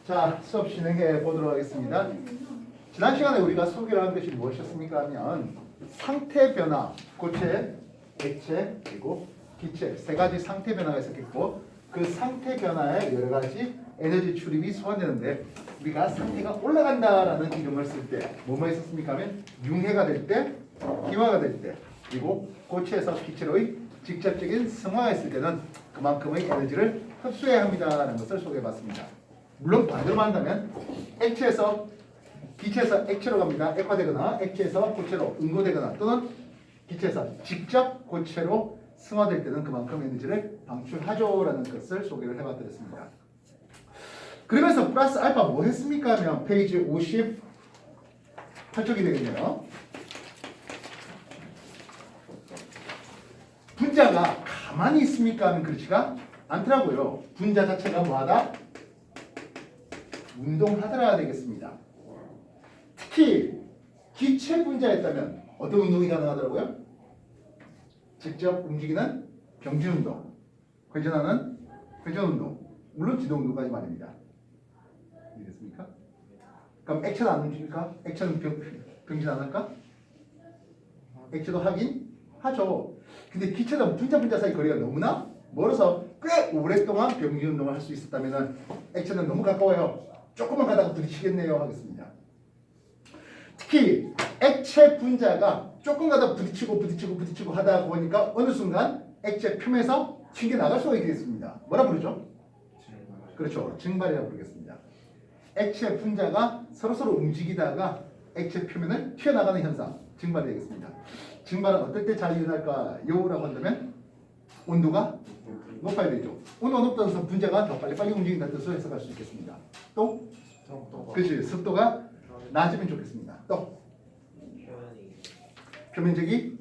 자, 수업 진행해 보도록 하겠습니다. 지난 시간에 우리가 소개를 한 것이 무엇이었습니까 하면 상태 변화, 고체, 액체, 그리고 기체 세 가지 상태 변화가 있었겠고 그 상태 변화에 여러 가지 에너지 출입이 소환되는데 우리가 상태가 올라간다라는 이름을 쓸 때 뭐뭐 있었습니까 하면 융해가 될 때, 기화가 될 때, 그리고 고체에서 기체로의 직접적인 승화가 있을 때는 그만큼의 에너지를 흡수해야 합니다라는 것을 소개해봤습니다. 물론 반대로 말한다면 액체에서 기체에서 액체로 갑니다. 액화되거나 액체에서 고체로 응고되거나 또는 기체에서 직접 고체로 승화될 때는 그만큼 에너지를 방출하죠라는 것을 소개를 해봤습니다. 그러면서 플러스 알파 뭐 했습니까 하면 페이지 58쪽이 되겠네요. 분자가 가만히 있습니까 하면 그렇지가 않더라고요. 분자 자체가 뭐하다? 운동하더라 되겠습니다. 특히 기체 분자였다면 어떤 운동이 가능하더라고요? 직접 움직이는 병진운동, 회전하는 회전운동, 물론 지도운동까지 말입니다. 이해됐습니까? 그럼 액체는 안 움직일까? 액체는 병진 안 할까? 액체도 하긴 하죠. 근데 기체도 분자 사이 거리가 너무나 멀어서 꽤 오랫동안 병진운동을 할 수 있었다면 액체는 너무 가까워요. 조금만 가다가 부딪히겠네요 하겠습니다. 특히 액체 분자가 조금 가다 부딪히고 하다 보니까 어느 순간 액체 표면에서 튕겨나갈 수가 있겠습니다. 뭐라 부르죠? 그렇죠. 증발이라고 부르겠습니다. 액체 분자가 서로서로 움직이다가 액체 표면을 튀어나가는 현상, 증발이 되겠습니다. 증발은 어떨 때 잘 일어날까요? 라고 한다면 온도가 높아야 되죠. 온도가 높다는 분자가 더 빨리빨리 움직인다는 뜻으로 해석할 수 있겠습니다. 또? 그렇지. 습도가 낮으면 좋겠습니다. 또? 표면적이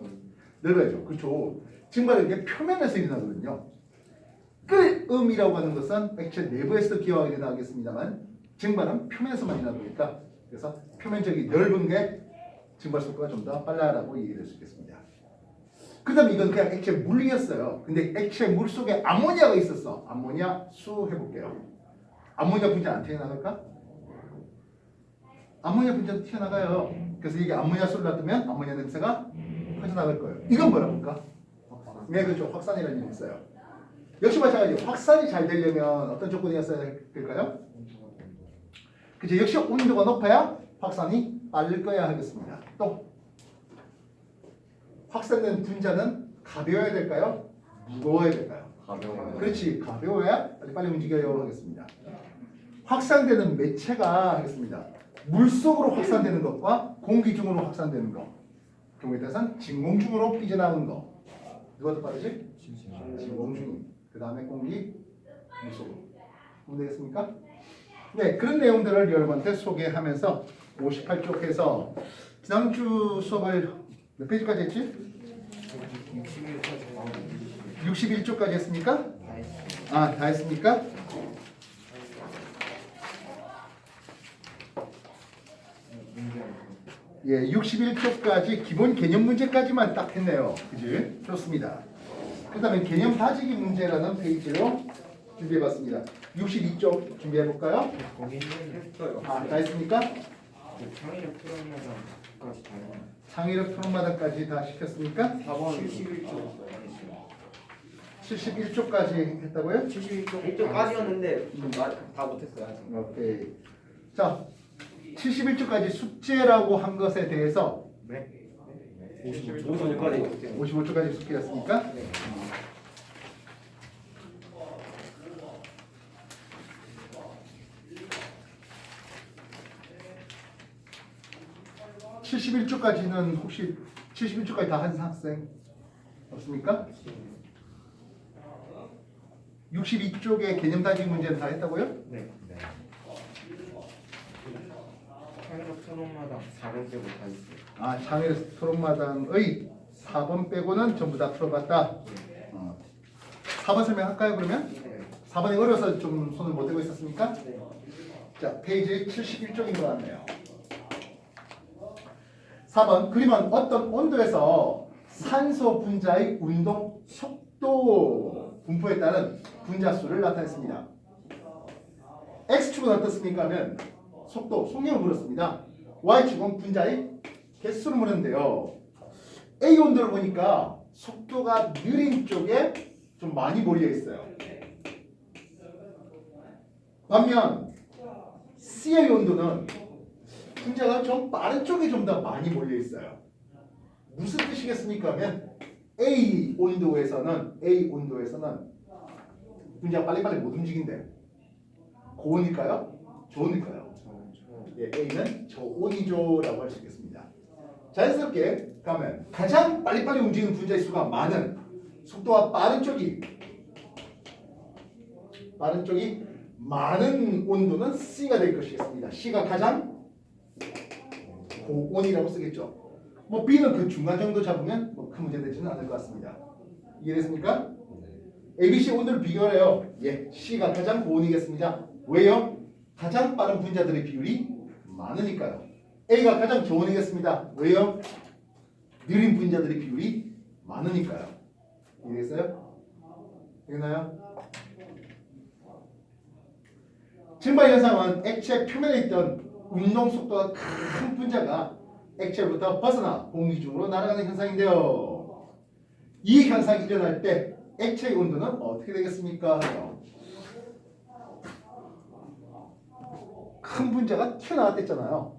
넓어야죠. 그렇죠. 증발은 이게 표면에서 일어나거든요. 끓음이라고 하는 것은 액체 내부에서도 기화가 일어나겠습니다만 증발은 표면에서만 일어나니까 그래서 표면적이 넓은 게 증발 속도가 좀 더 빨라라고 얘기할 수 있겠습니다. 그 다음에 이건 그냥 액체 물이었어요. 근데 액체 물 속에 암모니아가 있었어. 암모니아 수 해볼게요. 암모니아 분자 안 튀어나갈까? 암모니아 분자도 튀어나가요. 그래서 이게 암모니아 수를 놔두면 암모니아 냄새가 퍼져나갈 거예요. 이건 뭐라 볼까? 네, 그렇죠. 확산이라는 일이 있어요. 역시 마찬가지로 확산이 잘 되려면 어떤 조건이었어야 될까요? 그죠. 역시 온도가 높아야 확산이 빠를 거야 하겠습니다. 또 확산된 분자는 가벼워야 될까요? 무거워야 될까요? 가벼워요. 그렇지. 가벼워야 빨리 움직여요 하겠습니다. 확산되는 매체가 하겠습니다. 물속으로 확산되는 것과 공기 중으로 확산되는 것. 경우에 따라서는 진공중으로 삐져나오는 거. 누가 더 빠르지? 진공중. 그 다음에 공기, 물속으로. 그럼 되겠습니까? 네, 그런 내용들을 여러분한테 소개하면서 58쪽 해서 지난주 수업을 몇 페이지까지 했지? 61쪽까지 했습니까? 아, 다 했습니까? 예, 61쪽까지 기본 개념 문제까지만 딱 했네요. 그지? 좋습니다. 그 다음에 개념 다지기 문제라는 페이지로 준비해봤습니다. 62쪽 준비해볼까요? 거기 했어요. 아, 다 했습니까? 창의력 프로그램까지 다 했어요. 창의력 토론마다까지 다 시켰습니까? 4번 71쪽 71쪽까지 했다고요? 71쪽까지였는데 다 못했어요. 아직. 오케이. 자, 71쪽까지 숙제라고 한 것에 대해서 네. 55쪽까지 55쪽까지 숙제였습니까? 네. 71쪽까지는 혹시 71쪽까지 다 한 학생 없습니까? 62쪽의 개념 다지기 문제는 다 했다고요? 네. 창의력 토론마다 4번 빼고 다 있어요. 아, 창의력 토론마당의 4번 빼고는 전부 다 풀어봤다. 4번 설명할까요 그러면? 네. 4번이 어려서 좀 손을 못 대고 있었습니까? 네. 자, 페이지 71쪽인 것 같네요. 4번 그림은 어떤 온도에서 산소 분자의 운동 속도 분포에 따른 분자 수를 나타냈습니다. x축은 어떻습니까 하면 속도, 속력을 물었습니다. y축은 분자의 개수를 물었는데요. A 온도를 보니까 속도가 느린 쪽에 좀 많이 몰려 있어요. 반면 C의 온도는 분자가 좀 빠른 쪽에 좀 더 많이 몰려 있어요. 무슨 뜻이겠습니까 하면 A 온도에서는 분자가 빨리빨리 못 움직인대. 고온일까요? 저온일까요? 예, A는 저온이죠라고 할 수 있겠습니다. 자연스럽게 가면 가장 빨리빨리 움직이는 분자의 수가 많은 속도가 빠른 쪽이 많은 온도는 C가 될 것이겠습니다. C가 가장 고온이라고 쓰겠죠. 뭐 B는 그 중간 정도 잡으면 뭐 큰 문제 되지는 않을 것 같습니다. 이해됐습니까? A, B, C 온도를 비교해요. 예, C가 가장 고온이겠습니다. 왜요? 가장 빠른 분자들의 비율이 많으니까요. A가 가장 저온이겠습니다. 왜요? 느린 분자들의 비율이 많으니까요. 이해됐어요? 되나요? 증발 현상은 액체 표면에 있던 운동 속도가 큰 분자가 액체로부터 벗어나 공기 중으로 날아가는 현상인데요. 이 현상이 일어날 때 액체의 온도는 어떻게 되겠습니까? 큰 분자가 튀어나왔댔잖아요.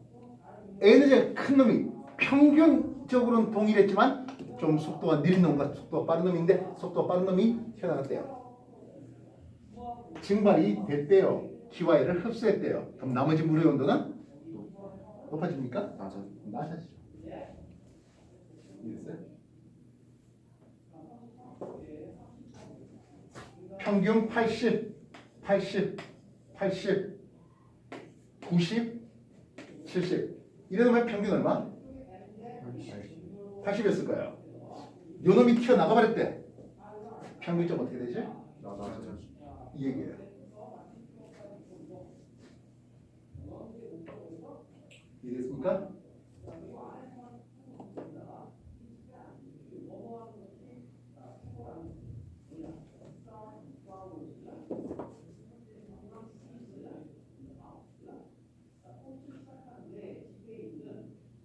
에너지가 큰 놈이 평균적으로는 동일했지만 좀 속도가 느린 놈과 속도가 빠른 놈인데 속도가 빠른 놈이 튀어나갔대요. 증발이 됐대요. 기와이를 흡수했대요. 그럼 나머지 물의 온도는 높아집니까? 낮아지죠. 이해됐어요? 평균 80, 90, 70 이러면 평균 얼마? 80이었을 거예요. 요놈이 튀어나가 버렸대. 평균점 어떻게 되지? 이 얘기예요. 이해됐습니까?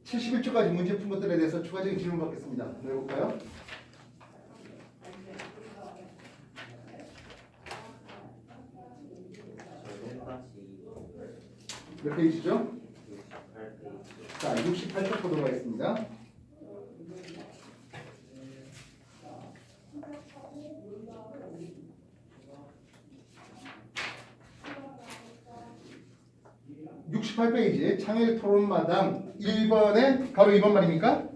(71초까지) 문제 푼 것들에 대해서 추가적인 질문 받겠습니다. 해볼까요? 몇 페이지죠? 자, 68쪽 보도록 하겠습니다. (68페이지) 창의 토론마당 1번에 가로 2번 말입니까?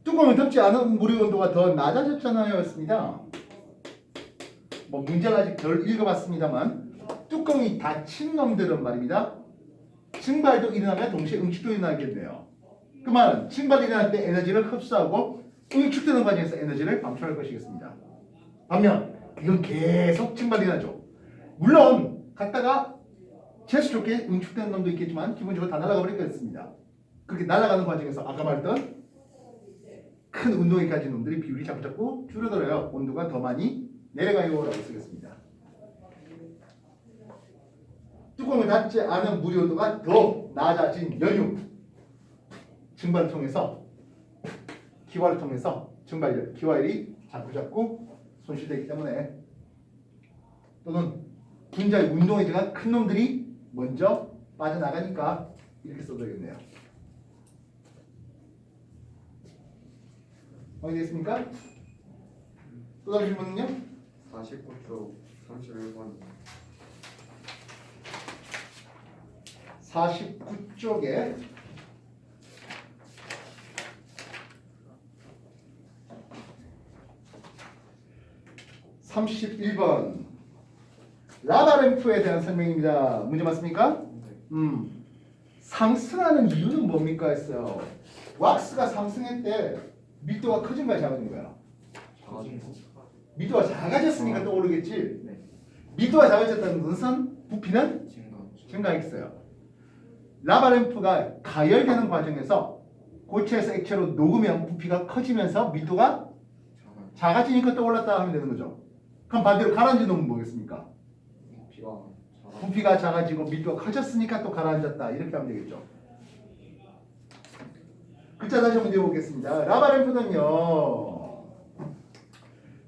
뚜껑을 덮지 않은 물의 온도가 더 낮아졌잖아요 였습니다. 뭐 문제는 아직 덜 읽어봤습니다만 뚜껑이 닫힌 놈들은 말입니다. 증발도 일어나면 동시에 응축도 일어나겠네요. 그 말은 증발이 일어날 때 에너지를 흡수하고 응축되는 과정에서 에너지를 방출할 것이겠습니다. 반면 이건 계속 증발이 일어나죠. 물론 갔다가 재수 좋게 응축되는 놈도 있겠지만 기본적으로 다 날아가 버릴 것같습니다. 그렇게 날아가는 과정에서 아까 말했던 큰 운동이 가진 놈들이 비율이 자꾸 줄어들어요. 온도가 더 많이 내려가요 라고 쓰겠습니다. 뚜껑을 닫지 않은 물의 온도가 더 낮아진 연유 증발을 통해서 기화를 통해서 증발력 기화율이 자꾸 손실되기 때문에 또는 분자의 운동에너지가 큰 놈들이 먼저 빠져나가니까 이렇게 써줘야겠네요. 확인됐습니까? 또 다른 질문은요? 49쪽 31번 49쪽에 (31번) 라바램프에 대한 설명입니다. 문제 맞습니까? 상승하는 이유는 뭡니까 했어요. 왁스가 상승했대.密도가 커진 거야 작아진 거야?密도가 작아졌으니까 떠오르겠지.密도가 작아졌다는 것은 부피는 증가했어요. 라바램프가 가열되는 과정에서 고체에서 액체로 녹으면 부피가 커지면서密도가 작아지니까 떠올랐다 하면 되는 거죠. 그럼 반대로 가라앉은 놈은 뭐겠습니까? 부피가 작아지고 밀도가 커졌으니까 또 가라앉았다. 이렇게 하면 되겠죠. 글자 다시 한번 읽어보겠습니다. 라바램프는요,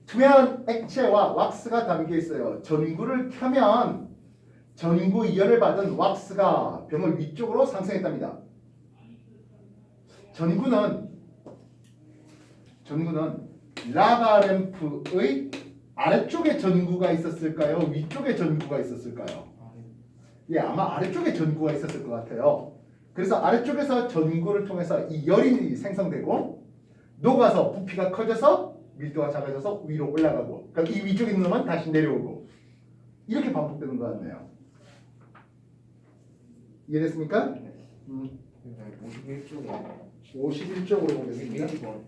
투명한 액체와 왁스가 담겨 있어요. 전구를 켜면 전구 이열을 받은 왁스가 병을 위쪽으로 상승했답니다. 전구는 라바램프의 아래쪽에 전구가 있었을까요? 위쪽에 전구가 있었을까요? 예, 아마 아래쪽에 전구가 있었을 것 같아요. 그래서 아래쪽에서 전구를 통해서 이 열이 생성되고 녹아서 부피가 커져서 밀도가 작아져서 위로 올라가고, 그러니까 이 위쪽에 있는 놈은 다시 내려오고, 이렇게 반복되는 것 같네요. 이해됐습니까? 51쪽에 51쪽으로 보겠습니다. 1번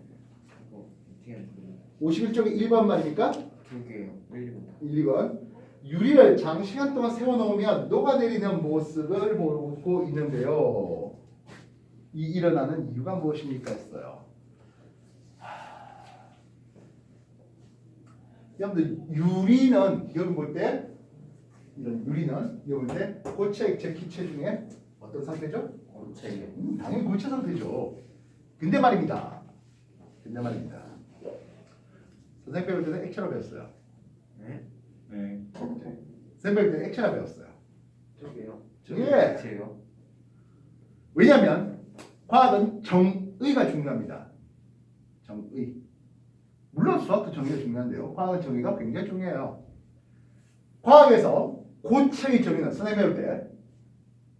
51쪽에 1번 말입니까? 두 개요. 1번. 1, 2번. 유리를 장시간 동안 세워놓으면 녹아내리는 모습을 보고 있는데요. 이 일어나는 이유가 무엇입니까? 했어요. 여러분들 유리는 여러분 볼 때 이런 유리는 여러분 볼 때 고체, 액체, 기체 중에 어떤 상태죠? 고체요. 당연히 고체 상태죠. 근데 말입니다. 선생님 배울 때는 액체로 배웠어요. 네? 네. 선생님 배울 때는 액체로 배웠어요. 저게요. 예. 고체요. 왜냐하면 과학은 정의가 중요합니다. 정의. 물론 수학도 정의가 중요한데요. 과학은 정의가 굉장히 중요해요. 과학에서 고체의 정의는 선생님 배울 때,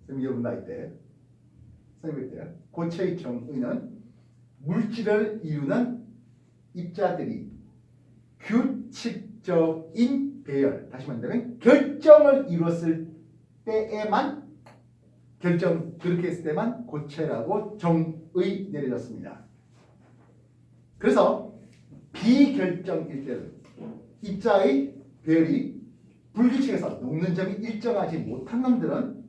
선생님 여러분 나이 때, 선생님 배울 때 고체의 정의는 물질을 이루는 입자들이 규칙적인 배열, 다시 말하면 결정을 이뤘을 때에만 그렇게 했을 때만 고체라고 정의 내려졌습니다. 그래서 비결정일 때는 입자의 배열이 불규칙해서 녹는 점이 일정하지 못한 놈들은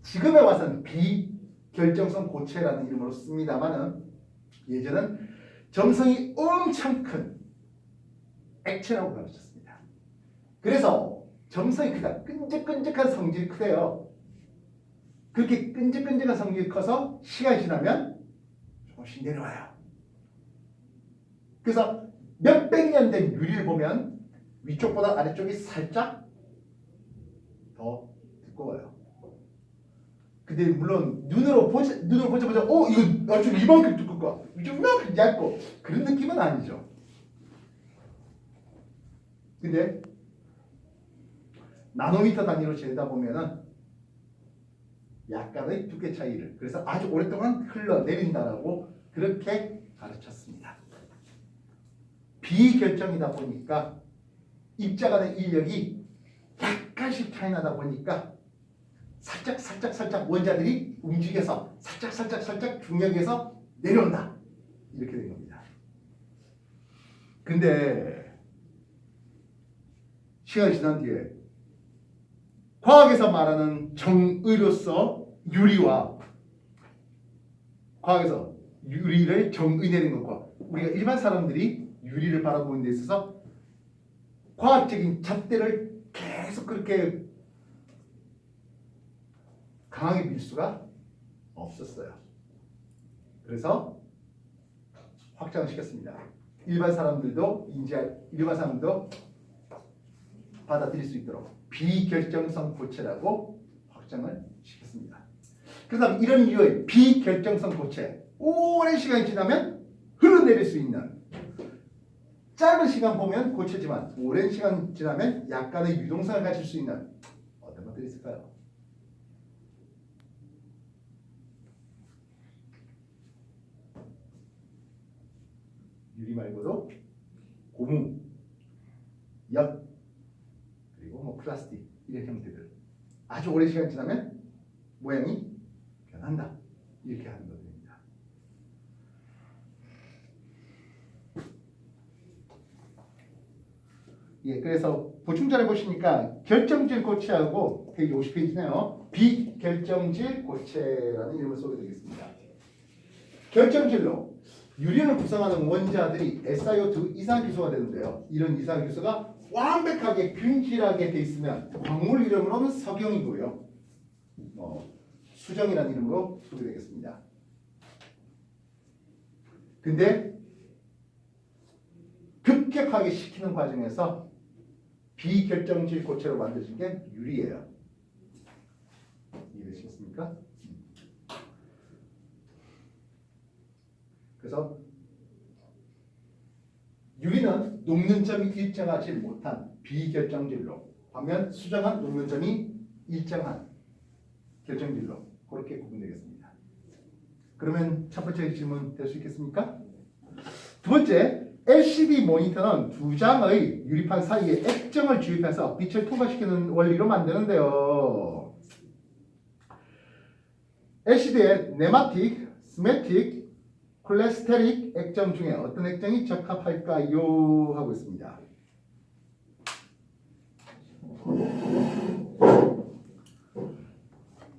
지금에 와서는 비결정성 고체라는 이름으로 씁니다만은 예전은 점성이 엄청 큰 액체라고 가르쳤습니다. 그래서 점성이 크다, 끈적끈적한 성질이 크대요. 그렇게 끈적끈적한 성질이 커서 시간이 지나면 조금씩 내려와요. 그래서 몇백 년 된 유리를 보면 위쪽보다 아래쪽이 살짝 더 두꺼워요. 근데 물론 눈으로 보자마자 이거 좀 이만큼 두껍고 좀 이만큼 얇고 그런 느낌은 아니죠. 근데 나노미터 단위로 재다 보면은 약간의 두께 차이를, 그래서 아주 오랫동안 흘러내린다라고 그렇게 가르쳤습니다. 비결정이다 보니까 입자 간의 인력이 약간씩 차이 나다 보니까 살짝 원자들이 움직여서 살짝 중력에서 내려온다, 이렇게 된 겁니다. 근데 시간이 지난 뒤에 과학에서 말하는 정의로서 유리와 과학에서 유리를 정의내는 것과 우리가 일반 사람들이 유리를 바라보는 데 있어서 과학적인 잣대를 계속 그렇게 강하게 밀 수가 없었어요. 그래서 확장을 시켰습니다. 일반 사람들도 받아들일 수 있도록 비결정성 고체라고 확장을 시켰습니다. 그래서 이런 이유의 비결정성 고체, 오랜 시간이 지나면 흘러내릴 수 있는, 짧은 시간 보면 고체지만 오랜 시간 지나면 약간의 유동성을 가질 수 있는 어떤 것들이 있을까요? 유리 말고도 고무, 엿, 그리고 뭐 플라스틱, 이런 형태들 아주 오랜 시간 지나면 모양이 변한다, 이렇게 하는 것들입니다. 예, 그래서 보충자를 보시니까 결정질 고체하고 페이지 50페이지네요. 비결정질 고체라는 이름을 쏘게 되겠습니다. 결정질로 유리를 구성하는 원자들이 SiO2 이산화탄소가 되는데요. 이런 이산화탄소가 완벽하게 균질하게 돼 있으면 광물 이름으로는 석영이고요. 수정이라는 이름으로 소개되겠습니다. 근데 급격하게 식히는 과정에서 비결정질 고체로 만들어진 게 유리예요. 이해되시겠습니까? 그래서 유리는 녹는 점이 일정하지 못한 비결정질로, 반면 수정은 녹는 점이 일정한 결정질로 그렇게 구분되겠습니다. 그러면 첫 번째 질문 될 수 있겠습니까? 두 번째, LCD 모니터는 두 장의 유리판 사이에 액정을 주입해서 빛을 통과시키는 원리로 만드는데요. LCD의 네마틱, 스매틱, 콜레스테릭 액정 중에 어떤 액정이 적합할까요? 하고 있습니다.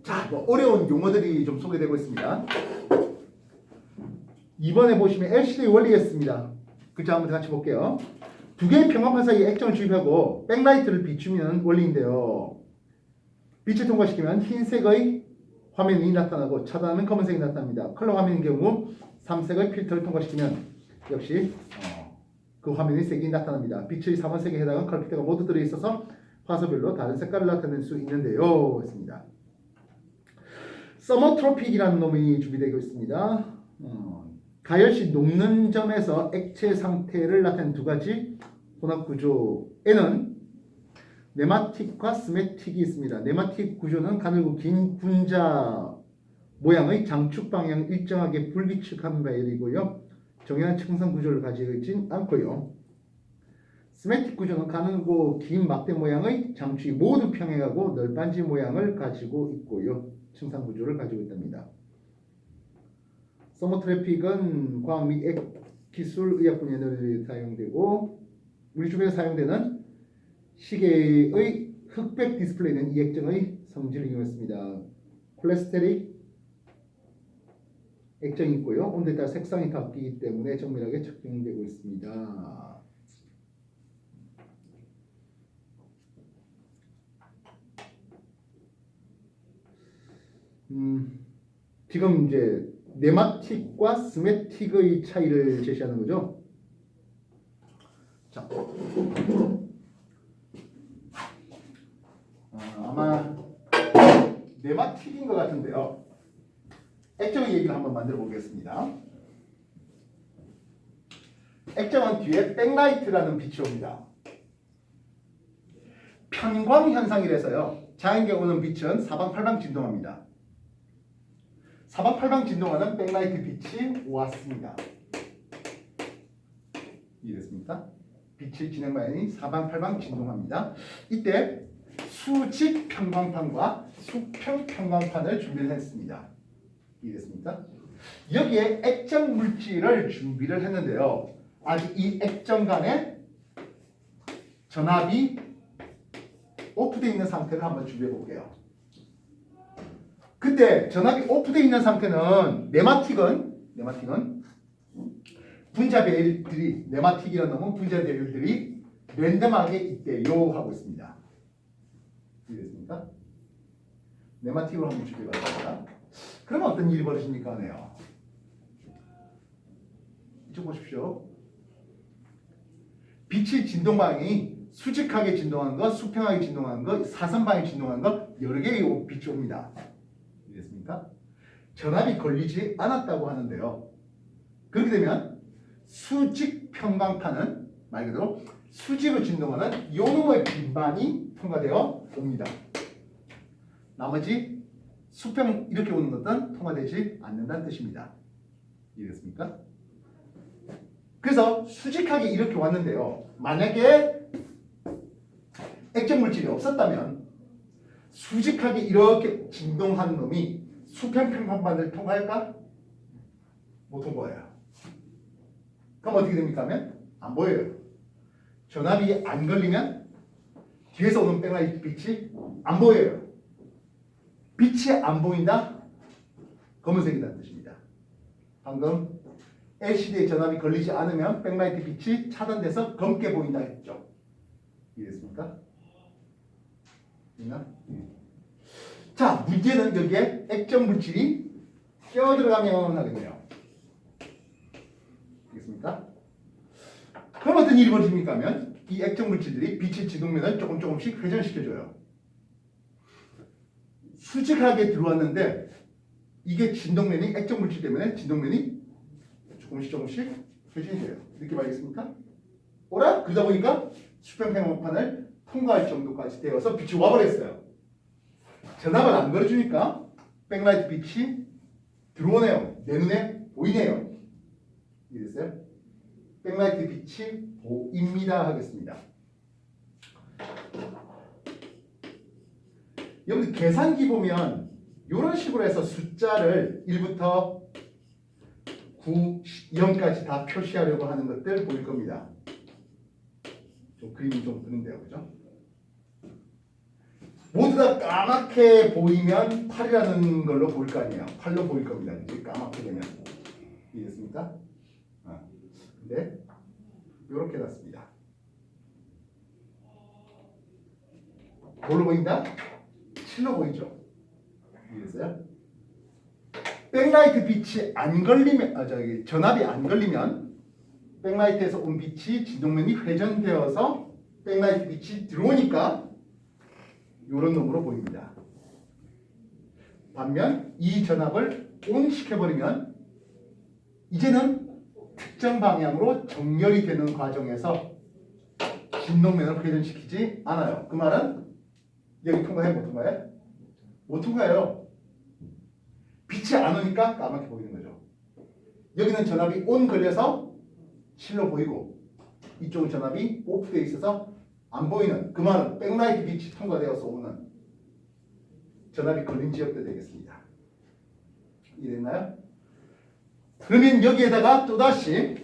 자, 어려운 용어들이 좀 소개되고 있습니다. 이번에 보시면 LCD 원리였습니다. 글자 한번 같이 볼게요. 두 개의 평광판 사이에 액정을 주입하고 백라이트를 비추는 원리인데요. 빛을 통과시키면 흰색의 화면이 나타나고 차단하면 검은색이 나타납니다. 컬러 화면인 경우 삼색의 필터를 통과시키면 역시 그 화면의 색이 나타납니다. 빛의 3원색에 해당하는 컬러 필터가 모두 들어있어서 화소별로 다른 색깔을 나타낼 수 있는데요. 했습니다. 서머트로픽이라는 놈이 준비되고 있습니다. 가열시 녹는 점에서 액체 상태를 나타내는 두 가지 혼합 구조에는 네마틱과 스매틱이 있습니다. 네마틱 구조는 가늘고 긴 분자 모양의 장축 방향 일정하게 불규칙한 바이고요. 정연한 청산 구조를 가지고 있진 않고요. 스매틱 구조는 가늘고 긴 막대 모양의 장축이 모두 평행하고 널빤지 모양을 가지고 있고요. 청산 구조를 가지고 있답니다. 서머트래픽은 과학 및 기술 의학 분야에 사용되고 우리 주변에 사용되는 시계의 흑백 디스플레이는 이 액정의 성질을 이용했습니다. 콜레스테릭 액정이 있고요. 온도에 따라 색상이 바뀌기 때문에 정밀하게 측정되고 있습니다. 지금 이제 네마틱과 스매틱의 차이를 제시하는 거죠. 자, 아마 네마틱인 것 같은데요. 액정의 얘기를 한번 만들어 보겠습니다. 액정은 뒤에 백라이트라는 빛이 옵니다. 편광 현상이라서요. 자연 경우는 빛은 사방팔방 진동합니다. 사방팔방 진동하는 백라이트 빛이 왔습니다. 이해됐습니까? 빛의 진행 방향이 사방팔방 진동합니다. 이때 수직 편광판과 수평 편광판을 준비를 했습니다. 이해됐습니까? 여기에 액정 물질을 준비를 했는데요. 아직 이 액정 간에 전압이 오프되어 있는 상태를 한번 준비해 볼게요. 그때 전압이 오프되어 있는 상태는 네마틱은 분자 배율들이 네마틱이라는 놈은 분자 배율들이 랜덤하게 있대요 하고 있습니다. 이해됐습니까? 네마틱으로 한번 준비해 봤습니다. 그러면 어떤 일이 벌어집니까? 하네요. 이쪽 보십시오. 빛의 진동 방향이 수직하게 진동하는 것, 수평하게 진동하는 것, 사선방향 진동하는 것 여러 개의 빛이 옵니다. 이해됐습니까? 전압이 걸리지 않았다고 하는데요. 그렇게 되면 수직 편광판은 말 그대로 수직으로 진동하는 요놈의 빛만이 통과되어 옵니다. 나머지 수평 이렇게 오는 것은 통과되지 않는다는 뜻입니다. 이해됐습니까? 그래서 수직하게 이렇게 왔는데요. 만약에 액정 물질이 없었다면 수직하게 이렇게 진동하는 놈이 수평 편광판을 통과할까? 못 통과해요. 그럼 어떻게 됩니까? 하면 안 보여요. 전압이 안 걸리면 뒤에서 오는 백라이트 빛이 안 보여요. 빛이 안 보인다? 검은색이라는 뜻입니다. 방금 LCD의 전압이 걸리지 않으면 백라이트 빛이 차단돼서 검게 보인다 했죠. 이해됐습니까? 있나? 자, 문제는 여기에 액정 물질이 끼어 들어가면 하겠네요. 알겠습니까? 그럼 어떤 일이 벌어집니까 하면 이 액정 물질들이 빛의 진동면을 조금씩 회전시켜줘요. 수직하게 들어왔는데 이게 진동면이 액정 물질 때문에 진동면이 조금씩 회전이 돼요. 느낌 알겠습니까? 오라? 그러다 보니까 수평평면판을 통과할 정도까지 되어서 빛이 와버렸어요. 전압을 안 걸어주니까 백라이트 빛이 들어오네요. 내 눈에 보이네요. 이해됐어요? 백라이트 빛이 보입니다 하겠습니다. 여러분들 계산기 보면 이런 식으로 해서 숫자를 1부터 9, 0까지 다 표시하려고 하는 것들 보일 겁니다. 좀 그림이 좀 드는데요, 그죠? 모두 다 까맣게 보이면 8이라는 걸로 보일 거 아니에요. 8로 보일 겁니다. 그치? 까맣게 되면. 이해됐습니까? 근데 이렇게 났습니다. 뭘로 보인다? 7로 보이죠? 이해됐어요? 백라이트 빛이 안 걸리면, 전압이 안 걸리면 백라이트에서 온 빛이 진동면이 회전되어서 백라이트 빛이 들어오니까 이런 놈으로 보입니다. 반면 이 전압을 ON 시켜버리면 이제는 특정 방향으로 정렬이 되는 과정에서 진동면을 회전시키지 않아요. 그 말은 여기 통과해? 못 통과해? 못 통과해요. 빛이 안 오니까 까맣게 보이는 거죠. 여기는 전압이 ON 걸려서 실로 보이고 이쪽은 전압이 오프되어 있어서 안 보이는, 그 말은 백라이트 빛이 통과되어서 오는 전압이 걸린 지역도 되겠습니다. 이해됐나요? 그러면 여기에다가 또다시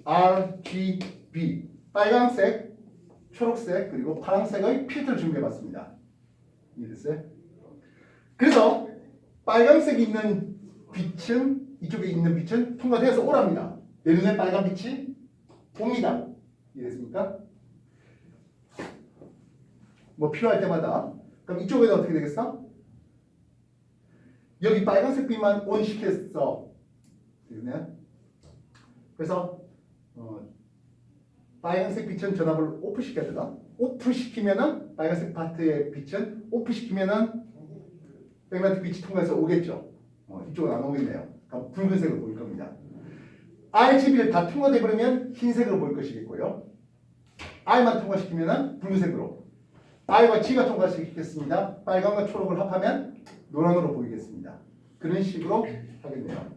RGB 빨간색, 초록색 그리고 파란색의 필터를 준비해봤습니다. 이해됐어요? 그래서 빨간색이 있는 빛은, 이쪽에 있는 빛은 통과되어서 오랍니다. 내 눈에 빨간 빛이 옵니다. 이해됐습니까? 뭐 필요할 때마다. 그럼 이쪽에는 어떻게 되겠어? 여기 빨간색 빛만 ON 시켰어. 그래서 빨간색 빛은 전압을 오프 시켜야 되나? 오프 시키면은 빨간색 파트의 빛은 오프 시키면은 백라이트 빛이 통과해서 오겠죠. 이쪽은 안 오겠네요. 그럼 붉은색으로 보일 겁니다. RGB를 다 통과돼 버리면 흰색으로 보일 것이겠고요. I만 통과시키면은 붉은색으로, I와 G가 통과시키겠습니다. 빨간과 초록을 합하면 노란으로 보이겠습니다. 그런 식으로 하겠네요.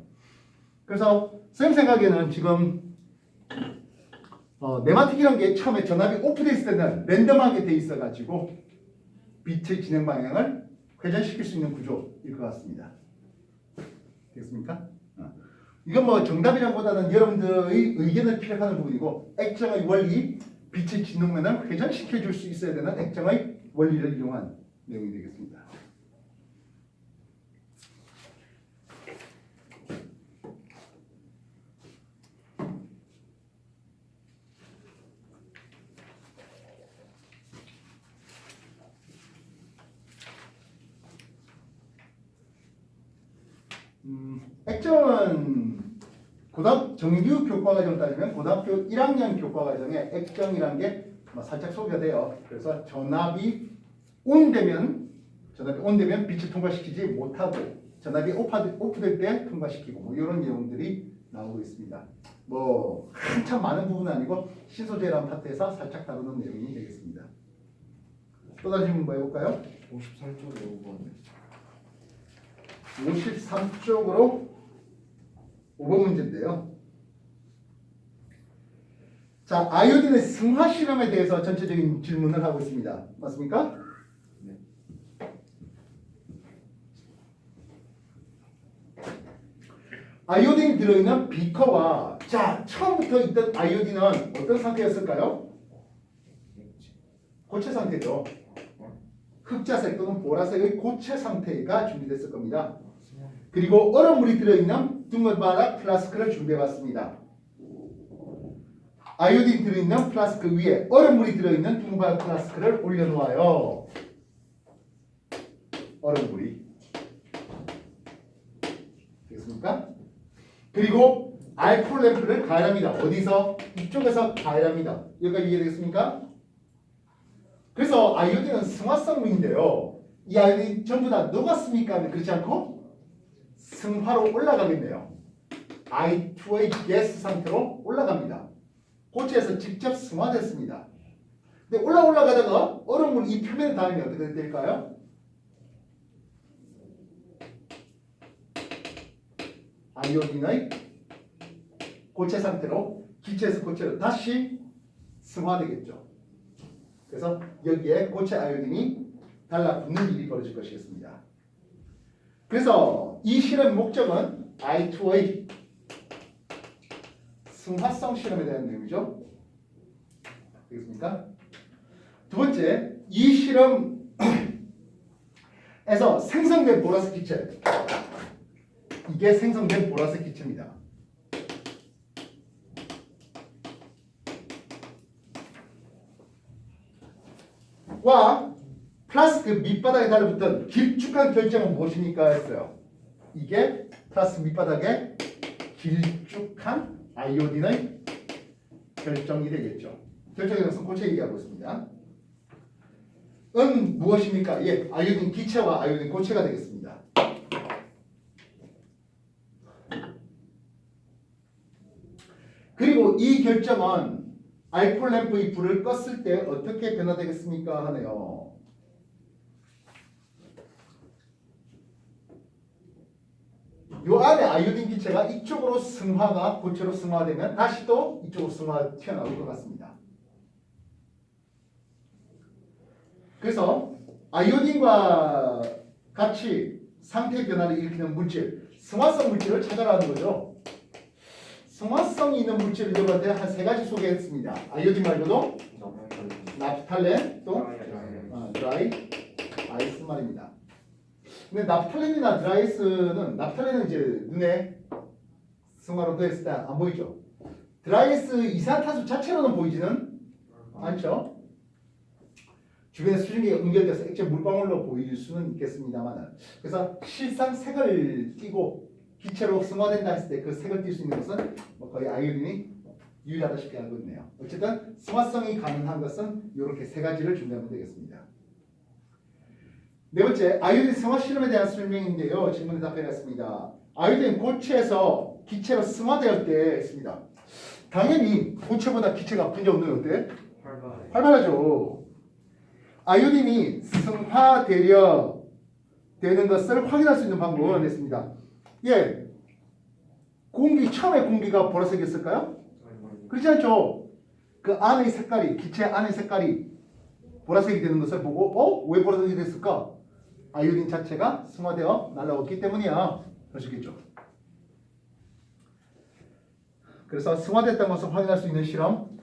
그래서 쌤 생각에는 지금 네마틱이라는 게 처음에 전압이 오프되어 있을 때는 랜덤하게 돼 있어 가지고 빛의 진행 방향을 회전시킬 수 있는 구조일 것 같습니다. 되겠습니까? 이건 뭐 정답이라기보다는 여러분들의 의견을 필요하는 부분이고, 액정의 원리, 빛의 진동면을 회전시켜 줄 수 있어야 되는 액정의 원리를 이용한 내용이 되겠습니다. 액정은 정규 교과과정 따지면 고등학교 1학년 교과과정에 액정이라는 게 살짝 소개가 돼요. 그래서 전압이 온되면 빛을 통과시키지 못하고, 전압이 오프될 때 통과시키고, 뭐 이런 내용들이 나오고 있습니다. 뭐 한참 많은 부분은 아니고 신소재라는 파트에서 살짝 다루는 내용이 되겠습니다. 또 다른 질문 뭐 해볼까요? 53쪽 5번. 53쪽으로 5번 문제인데요. 자, 아이오딘의 승화 실험에 대해서 전체적인 질문을 하고 있습니다. 맞습니까? 네. 아이오딘이 들어있는 비커와, 자, 처음부터 있던 아이오딘은 어떤 상태였을까요? 고체 상태죠. 흑자색 또는 보라색의 고체 상태가 준비됐을 겁니다. 그리고 얼음물이 들어있는 둥근바닥 플라스크를 준비해봤습니다. 아이오딘 들어있는 플라스크 위에 얼음물이 들어있는 둥근 플라스크를 올려놓아요. 얼음물이. 되겠습니까? 그리고 알코올 램프를 가열합니다. 어디서? 이쪽에서 가열합니다. 여기까지 이해되겠습니까? 그래서 아이오딘은 승화성물인데요. 이 아이오딘 전부 다 녹았습니까? 그렇지 않고 승화로 올라가겠네요. I2의 가스 상태로 올라갑니다. 고체에서 직접 승화됐습니다. 근데 올라가다가 얼음물 이 표면에 닿으면 어떻게 될까요? 아이오딘의 고체 상태로 기체에서 고체로 다시 승화되겠죠. 그래서 여기에 고체 아이오딘이 달라붙는 일이 벌어질 것이겠습니다. 그래서 이 실험 목적은 I2의 승화성 실험에 대한 내용이죠. 되겠습니까? 두 번째, 이 실험에서 생성된 보라색 기체, 이게 생성된 보라색 기체입니다. 와 플라스크 밑바닥에 달라붙은 길쭉한 결정은 무엇입니까? 했어요. 이게 플라스크 밑바닥에 길쭉한 아이오딘의 결정이 되겠죠. 결정에 대해서 고체 얘기하고 있습니다. 은 무엇입니까? 예, 아이오딘 기체와 아이오딘 고체가 되겠습니다. 그리고 이 결정은 알코올 램프의 불을 껐을 때 어떻게 변화되겠습니까? 하네요. 요 안에 아이오딘 기체가 이쪽으로 승화가 고체로 승화되면 다시 또 이쪽으로 승화 튀어나올 것 같습니다. 그래서 아이오딘과 같이 상태 변화를 일으키는 물질, 승화성 물질을 찾아라는 거죠. 승화성이 있는 물질을 여러분한테 한 세 가지 소개했습니다. 아이오딘 말고도 나프탈렌, 또 드라이 아이스 말입니다. 근데 나프탈렌이나 드라이스는 나프탈렌은 이제 눈에 승화로 더했을 때 안 보이죠. 드라이스 이산화탄소 자체로는 보이지는 않죠. 주변에 수증기가 응결돼서 액체 물방울로 보일 수는 있겠습니다만, 그래서 실상 색을 띠고 기체로 승화된다 했을 때 그 색을 띌 수 있는 것은 뭐 거의 아이오딘이 유일하다시피 알고 있네요. 어쨌든 승화성이 가능한 것은 이렇게 세 가지를 준비하면 되겠습니다. 네 번째, 아이오딘 승화 실험에 대한 설명인데요. 질문에 답변했습니다. 아이오딘 고체에서 기체로 승화될 때 했습니다. 당연히 고체보다 기체가 분자 운동이 어때? 활발하죠. 아이오딘이 승화되려 되는 것을 확인할 수 있는 방법은 했습니다. 예, 처음에 공기가 보라색이었을까요? 그렇지 않죠. 그 안의 색깔이, 기체 안의 색깔이 보라색이 되는 것을 보고 왜 보라색이 됐을까? 아이오딘 자체가 승화되어 날아왔기 때문이야. 그러시겠죠. 그래서 승화됐다는 것을 확인할 수 있는 실험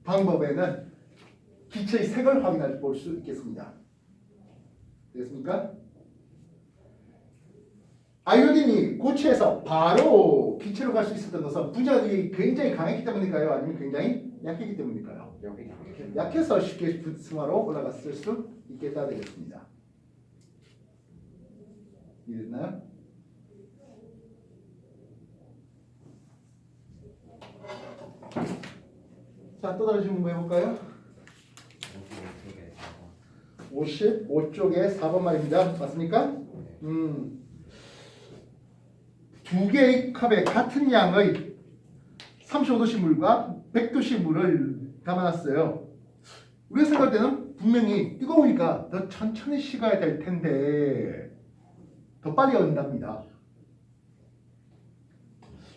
방법에는 기체의 색을 확인할 볼 수 있겠습니다. 되겠습니까? 아이오딘이 고체에서 바로 기체로 갈 수 있었던 것은 분자들이 굉장히 강했기 때문일까요? 아니면 굉장히 약했기 때문일까요? 약해서 쉽게 승화로 올라갔을 수 있겠다 되겠습니다. 이해됐나요? 자, 또 다른 질문 해볼까요? 55쪽에 4번 말입니다. 맞습니까? 두 개의 컵에 같은 양의 35도씨 물과 100도씨 물을 담아놨어요. 우리가 생각할 때는 분명히 뜨거우니까 더 천천히 식어야 될 텐데 더 빨리 얼린답니다.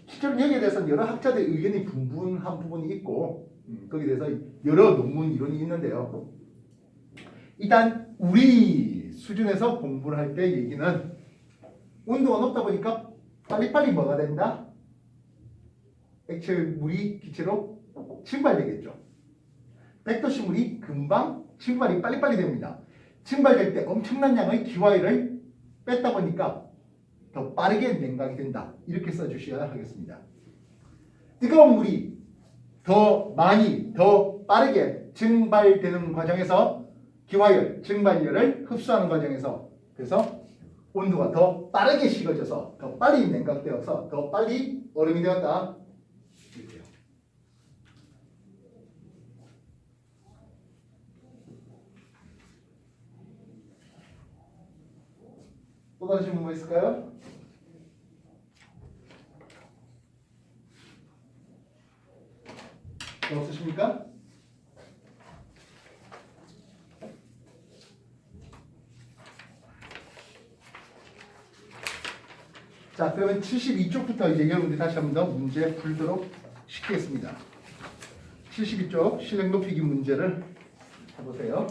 실제로 여기에 대해서는 여러 학자들의 의견이 분분한 부분이 있고 거기에 대해서 여러 논문 이론이 있는데요. 일단 우리 수준에서 공부를 할 때 얘기는 온도가 높다 보니까 빨리빨리 뭐가 된다? 액체물이 기체로 증발되겠죠. 100도씨 물이 금방 증발이 빨리빨리 됩니다. 증발될 때 엄청난 양의 기화율을 뺐다 보니까 더 빠르게 냉각이 된다. 이렇게 써주셔야 하겠습니다. 뜨거운 물이 더 많이 더 빠르게 증발되는 과정에서 기화열, 증발열을 흡수하는 과정에서 그래서 온도가 더 빠르게 식어져서 더 빨리 냉각되어서 더 빨리 얼음이 되었다. 이렇게요. 또 다른 질문 뭐 있을까요? 또 없으십니까? 자, 그러면 72쪽부터 이제 여러분들이 다시 한 번 더 문제 풀도록 시키겠습니다. 72쪽 실력 높이기 문제를 해보세요.